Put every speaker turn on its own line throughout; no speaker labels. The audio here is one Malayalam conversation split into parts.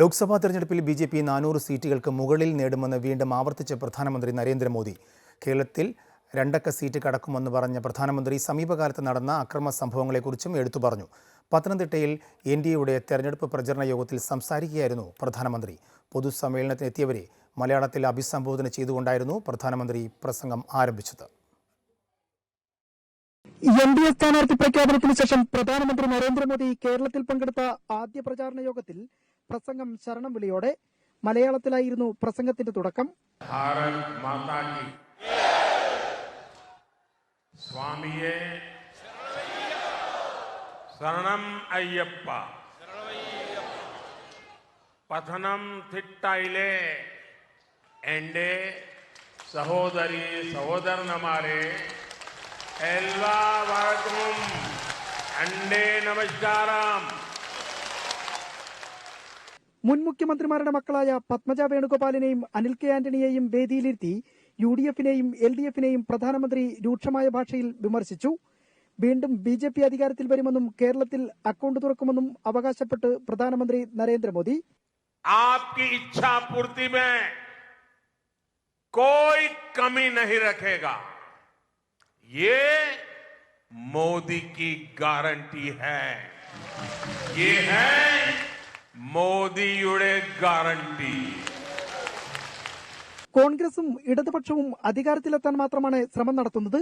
ലോക്സഭാ തെരഞ്ഞെടുപ്പിൽ ബി.ജെ.പി 400 സീറ്റുകൾക്ക് മുകളിൽ നേടുമെന്ന് വീണ്ടും ആവർത്തിച്ച പ്രധാനമന്ത്രി നരേന്ദ്രമോദി. കേരളത്തിൽ 2 അക്ക സീറ്റ് കടക്കുമെന്ന് പറഞ്ഞ പ്രധാനമന്ത്രി സമീപകാലത്ത് നടന്ന അക്രമ സംഭവങ്ങളെക്കുറിച്ചും എടുത്തു പറഞ്ഞു. പത്തനംതിട്ടയിൽ എൻ.ഡി.എയുടെ തെരഞ്ഞെടുപ്പ് പ്രചരണ യോഗത്തിൽ സംസാരിക്കുകയായിരുന്നു പ്രധാനമന്ത്രി. പൊതുസമ്മേളനത്തിനെത്തിയവരെ മലയാളത്തിൽ അഭിസംബോധന ചെയ്തുകൊണ്ടായിരുന്നു പ്രധാനമന്ത്രി പ്രസംഗം ആരംഭിച്ചത്.
എൻ.ഡി.എ സ്ഥാനാർത്ഥി പ്രഖ്യാപനത്തിന് ശേഷം പ്രധാനമന്ത്രി നരേന്ദ്രമോദി കേരളത്തിൽ പങ്കെടുത്ത ആദ്യ പ്രചാരണ യോഗത്തിൽ പ്രസംഗം ശരണം വിളിയോടെ. മലയാളത്തിലായിരുന്നു പ്രസംഗത്തിന്റെ തുടക്കം.
ഭാരത് മാതാ കി സ്വാമിയേ ശരണം അയ്യപ്പ പഥനം തിട്ടയിലെ എൻ്റെ സഹോദരി സഹോദരന്മാരെ എല്ലാവർക്കും എൻ്റെ നമസ്കാരം.
മുൻ മുഖ്യമന്ത്രിമാരുടെ മക്കളായ പത്മജ വേണുഗോപാലിനെയും അനിൽ കെ ആന്റണിയെയും വേദിയിലിരുത്തി യു.ഡി.എഫിനെയും എൽ.ഡി.എഫിനെയും പ്രധാനമന്ത്രി രൂക്ഷമായ ഭാഷയിൽ വിമർശിച്ചു. വീണ്ടും ബി.ജെ.പി അധികാരത്തിൽ വരുമെന്നും കേരളത്തിൽ അക്കൗണ്ട് തുറക്കുമെന്നും അവകാശപ്പെട്ട് പ്രധാനമന്ത്രി നരേന്ദ്രമോദി.
आपकी इच्छा पूर्ति में कोई कमी नहीं रखेगा, ये मोदी की गारंटी है. ये है മോദിയുടെ ഗ്യാരണ്ടി.
കോൺഗ്രസും ഇടതുപക്ഷവും അധികാരത്തിലെത്താൻ മാത്രമാണ് ശ്രമം നടത്തുന്നത്.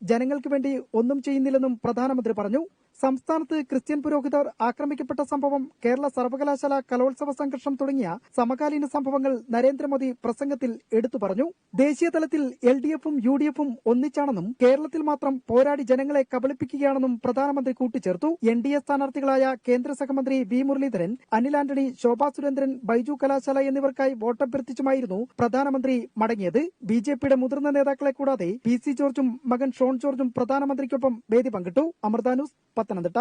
ജനങ്ങൾക്ക് വേണ്ടി ഒന്നും ചെയ്യുന്നില്ലെന്നും പ്രധാനമന്ത്രി പറഞ്ഞു. സംസ്ഥാനത്ത് ക്രിസ്ത്യൻ പുരോഹിതർ ആക്രമിക്കപ്പെട്ട സംഭവം, കേരള സർവകലാശാല കലോത്സവ സംഘർഷം തുടങ്ങിയ സമകാലീന സംഭവങ്ങൾ നരേന്ദ്രമോദി പ്രസംഗത്തിൽ എടുത്തു പറഞ്ഞു. ദേശീയ തലത്തിൽ എൽ.ഡി.എഫും യു.ഡി.എഫും ഒന്നിച്ചാണെന്നും കേരളത്തിൽ മാത്രം പോരാടി ജനങ്ങളെ കബളിപ്പിക്കുകയാണെന്നും പ്രധാനമന്ത്രി കൂട്ടിച്ചേർത്തു. എൻ.ഡി.എ സ്ഥാനാർത്ഥികളായ കേന്ദ്ര സഹമന്ത്രി വി മുരളീധരൻ, അനിൽ ആന്റണി, ശോഭാ സുരേന്ദ്രൻ, ബൈജു കലാശാല എന്നിവർക്കായി വോട്ടഭ്യർത്ഥിച്ചുമായിരുന്നു പ്രധാനമന്ത്രി മടങ്ങിയത്. ബി.ജെ.പിയുടെ മുതിർന്ന നേതാക്കളെ കൂടാതെ പി.സി ജോർജും മകൻ ഷോൺ ജോർജും പ്രധാനമന്ത്രിക്കൊപ്പം വേദി പങ്കിട്ടു. അമൃത ന്യൂസ്, പത്തനംതിട്ട.